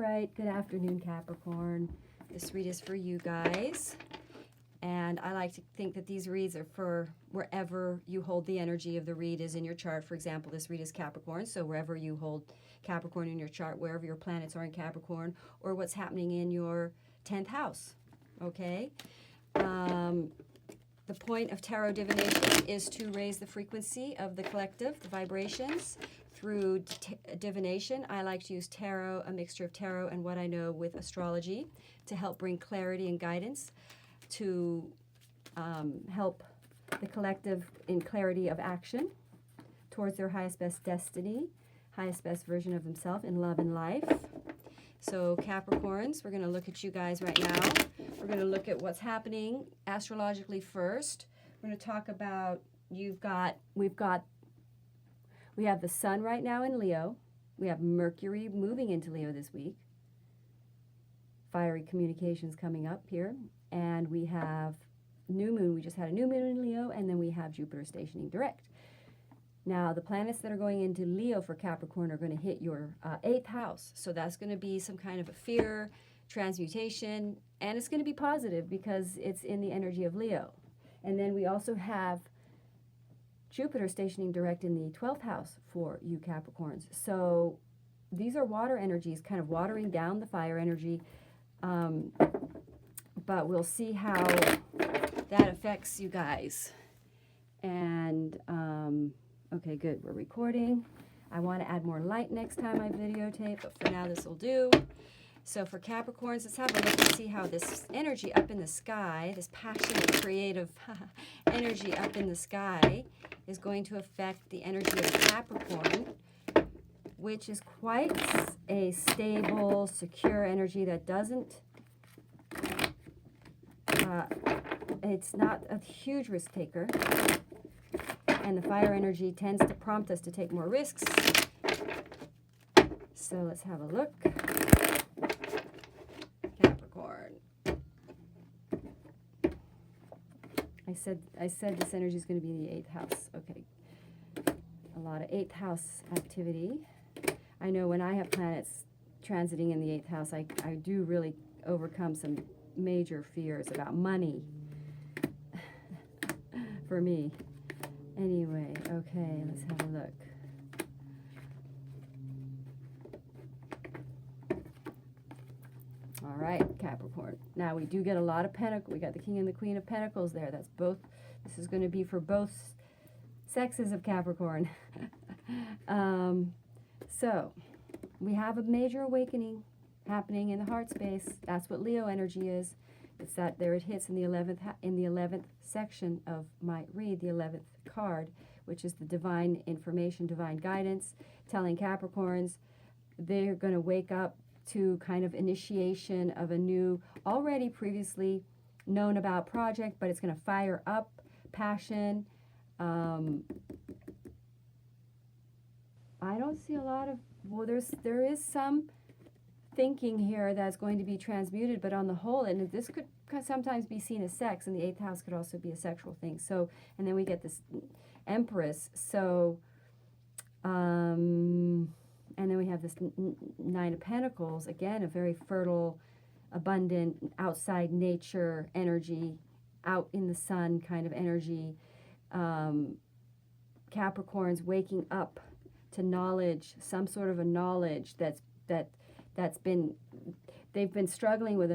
right, good afternoon, Capricorn. This read is for you guys. And I like to think that these reads are for wherever you hold the energy of the read is in your chart. For example, this read is Capricorn, so wherever you hold Capricorn in your chart, wherever your planets are in Capricorn, or what's happening in your 10th house, okay? The point of tarot divination is to raise the frequency of the collective, the vibrations, through divination. I like to use tarot, a mixture of tarot and what I know with astrology, to help bring clarity and guidance, to help the collective in clarity of action towards their highest best destiny, highest best version of themselves in love and life. So Capricorns, we're going to look at you guys right now. We're going to look at what's happening astrologically first. We're going to talk about we have the sun right now in Leo. We have Mercury moving into Leo this week. Fiery communications coming up here. And we have new moon. We just had a new moon in Leo, and then we have Jupiter stationing direct. Now, the planets that are going into Leo for Capricorn are going to hit your 8th house. So that's going to be some kind of a fear, transmutation, and it's going to be positive because it's in the energy of Leo. And then we also have Jupiter stationing direct in the 12th house for you Capricorns. So these are water energies, kind of watering down the fire energy. But we'll see how that affects you guys. And, okay, good, we're recording. I want to add more light next time I videotape, but for now this will do. So for Capricorns, let's have a look and see how this energy up in the sky, this passionate, creative energy up in the sky, is going to affect the energy of Capricorn, which is quite a stable, secure energy that doesn't, it's not a huge risk taker. And the fire energy tends to prompt us to take more risks. So let's have a look. Capricorn. I said this energy is going to be in the 8th house. Okay. A lot of 8th house activity. I know when I have planets transiting in the 8th house, I do really overcome some major fears about money for me. Anyway, okay, let's have a look. All right, Capricorn. Now we do get a lot of pentacles. We got the King and the Queen of Pentacles there. That's both. This is going to be for both sexes of Capricorn. So we have a major awakening happening in the heart space. That's what Leo energy is. It's that there it hits in the 11th section of my read, the 11th card, which is the divine information, divine guidance, telling Capricorns they're going to wake up to kind of initiation of a new, already previously known about project, but it's going to fire up passion. I don't see a lot of, well, there is some thinking here that's going to be transmuted, but on the whole, and this could sometimes be seen as sex, and the 8th house could also be a sexual thing. So, and then we get this Empress. So, and then we have this 9 of Pentacles, again, a very fertile, abundant, outside nature energy, out in the sun kind of energy. Capricorns waking up to knowledge, some sort of a knowledge that's been, they've been struggling with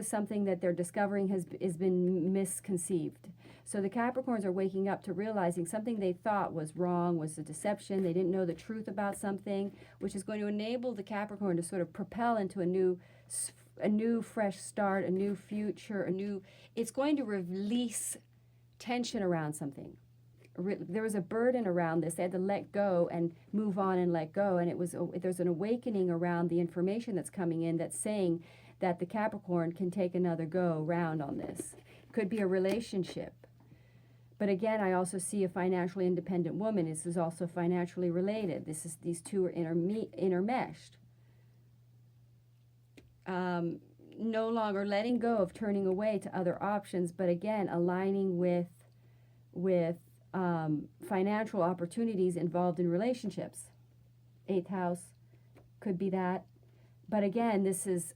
something that they're discovering has been misconceived. So the Capricorns are waking up to realizing something they thought was wrong, was a deception. They didn't know the truth about something, which is going to enable the Capricorn to sort of propel into a new fresh start, a new future, it's going to release tension around something. There was a burden around this. They had to let go and move on and let go. And there's an awakening around the information that's coming in that's saying that the Capricorn can take another go round on this. Could be a relationship. But again, I also see a financially independent woman. This is also financially related. These two are intermeshed. No longer letting go of turning away to other options, but again, aligning with financial opportunities involved in relationships. 8th house could be that. but again, this is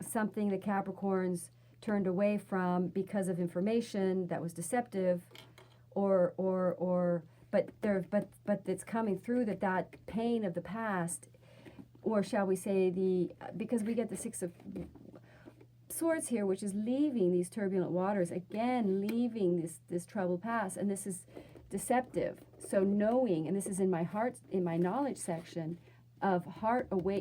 something the Capricorns turned away from because of information that was deceptive, but it's coming through that pain of the past, or shall we say because we get the Six of Swords here, which is leaving these turbulent waters, again leaving this troubled past, and this is deceptive. So knowing, and this is in my heart, in my knowledge section of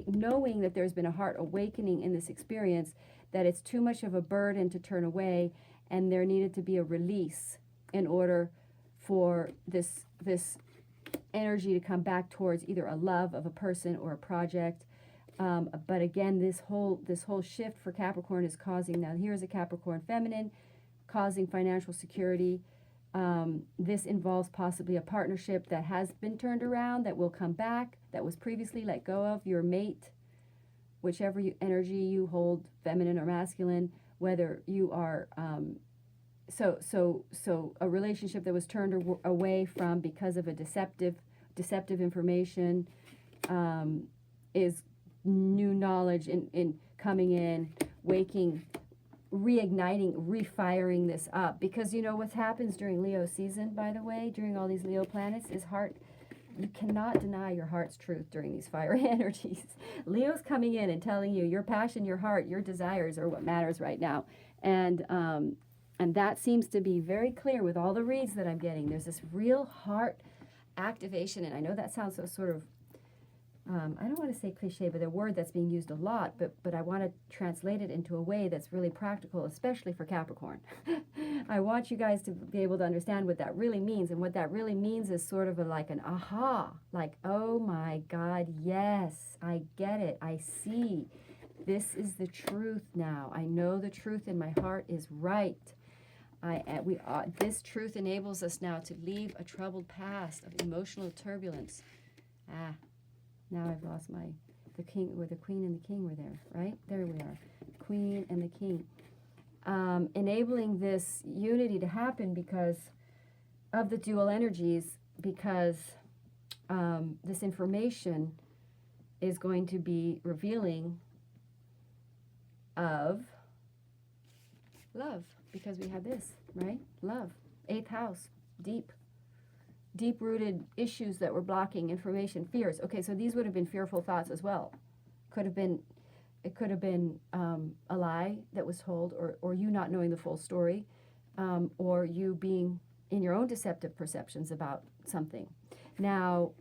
knowing that there's been a heart awakening in this experience, that it's too much of a burden to turn away, and there needed to be a release in order for this energy to come back towards either a love of a person or a project. But again, this whole shift for Capricorn is causing, now here's a Capricorn feminine, causing financial security. This involves possibly a partnership that has been turned around, that will come back, that was previously let go of, your mate, whichever energy you hold, feminine or masculine, whether you are, so a relationship that was turned away from because of a deceptive information, is new knowledge in coming in, waking, reigniting, refiring this up. Because you know what happens during Leo season, by the way, during all these Leo planets, is you cannot deny your heart's truth during these fire energies. Leo's coming in and telling you your passion, your heart, your desires are what matters right now. And that seems to be very clear with all the reads that I'm getting. There's this real heart activation, and I know that sounds so sort of, I don't want to say cliche, but a word that's being used a lot, but I want to translate it into a way that's really practical, especially for Capricorn. I want you guys to be able to understand what that really means, and what that really means is sort of like an aha, like, oh my God, yes, I get it, I see. This is the truth now. I know the truth in my heart is right. This truth enables us now to leave a troubled past of emotional turbulence. Now I've lost the king, where the queen and the king were there, right? There we are, queen and the king. Enabling this unity to happen because of the dual energies, because this information is going to be revealing of love, because we have this, right? Love, 8th house, deep-rooted issues that were blocking information, fears. Okay, so these would have been fearful thoughts as well. It could have been a lie that was told, or you not knowing the full story, or you being in your own deceptive perceptions about something. Now,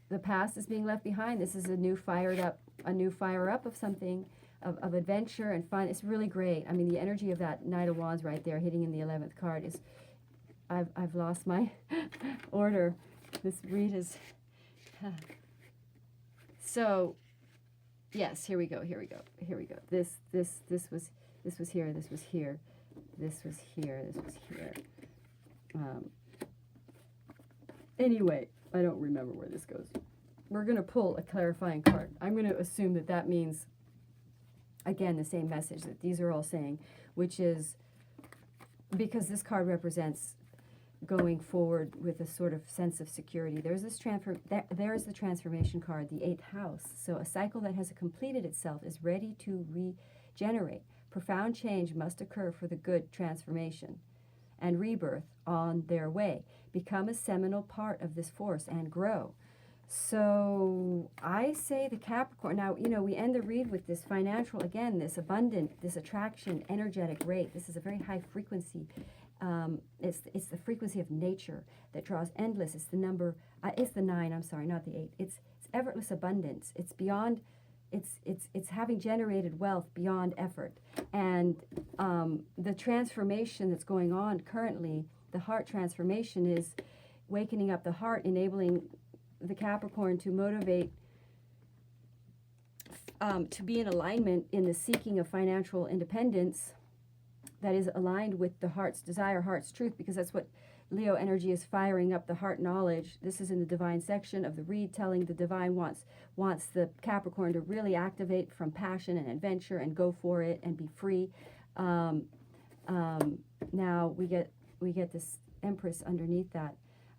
the past is being left behind. This is a new fire up of something, of adventure and fun. It's really great. I mean, the energy of that Knight of Wands right there, hitting in the 11th card, is. I've lost my order. This read is. So, yes, here we go. This was here. This was here. This was here. Anyway, I don't remember where this goes. We're going to pull a clarifying card. I'm going to assume that means, again, the same message that these are all saying, which is, because this card represents going forward with a sort of sense of security. There's there's the transformation card, the 8th house. So a cycle that has completed itself is ready to regenerate. Profound change must occur for the good transformation and rebirth on their way. Become a seminal part of this force and grow. So I say the Capricorn, now, we end the read with this financial, again, this abundant, this attraction, energetic rate. This is a very high frequency. It's the frequency of nature that draws endless. It's the number, it's the 9, I'm sorry, not the 8. It's effortless abundance. It's beyond, it's having generated wealth beyond effort. And the transformation that's going on currently, the heart transformation, is wakening up the heart, enabling the Capricorn to motivate, to be in alignment in the seeking of financial independence that is aligned with the heart's desire, heart's truth, because that's what Leo energy is firing up, the heart knowledge. This is in the divine section of the read, telling the divine wants the Capricorn to really activate from passion and adventure and go for it and be free. Now we get this Empress underneath that.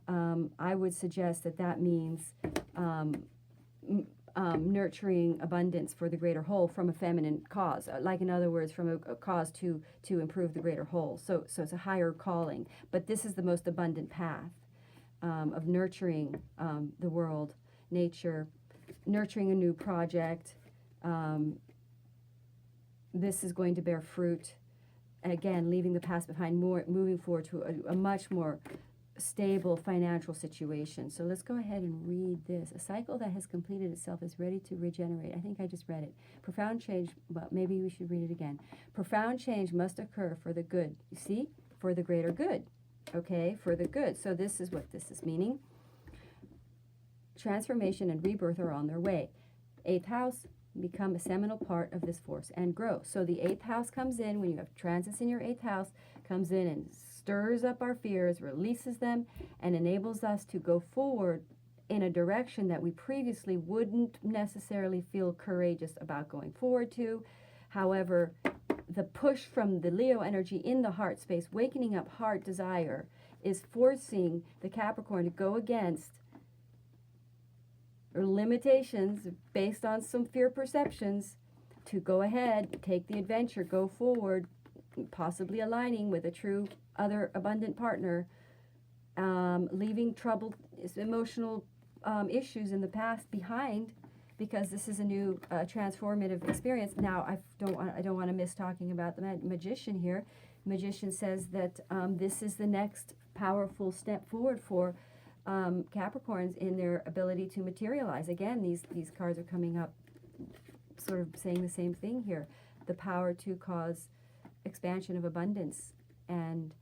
I would suggest that means nurturing abundance for the greater whole from a feminine cause, like in other words, from a cause to improve the greater whole. So it's a higher calling, but this is the most abundant path of nurturing the world, nature, nurturing a new project. This is going to bear fruit. Again, leaving the past behind, moving forward to a much more stable financial situation. So let's go ahead and read this. A cycle that has completed itself is ready to regenerate. I think I just read it. Profound change, well, maybe we should read it again. Profound change must occur for the good. You see? For the greater good. Okay? For the good. So this is what this is meaning. Transformation and rebirth are on their way. 8th house, become a seminal part of this force and grow. So the 8th house comes in, when you have transits in your 8th house, comes in and stirs up our fears, releases them, and enables us to go forward in a direction that we previously wouldn't necessarily feel courageous about going forward to. However, the push from the Leo energy in the heart space, wakening up heart desire, is forcing the Capricorn to go against or limitations based on some fear perceptions, to go ahead, take the adventure, go forward, possibly aligning with a true other abundant partner, leaving troubled emotional issues in the past behind, because this is a new transformative experience. Now, I don't want to miss talking about the magician here. Magician says that this is the next powerful step forward for Capricorns in their ability to materialize. Again, these cards are coming up sort of saying the same thing here. The power to cause expansion of abundance and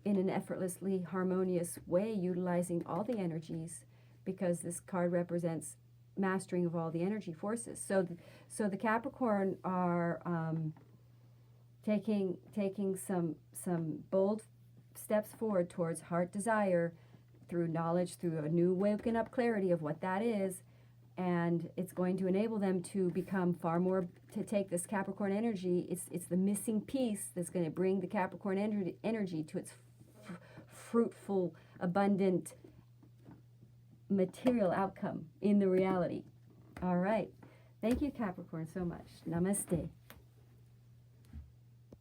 in an effortlessly harmonious way, utilizing all the energies, because this card represents mastering of all the energy forces. So the Capricorn are taking some bold steps forward towards heart desire through knowledge, through a new woken up clarity of what that is, and it's going to enable them to become far more, to take this Capricorn energy. It's the missing piece that's going to bring the Capricorn energy to its fruitful, abundant material outcome in the reality. All right. Thank you, Capricorn, so much. Namaste.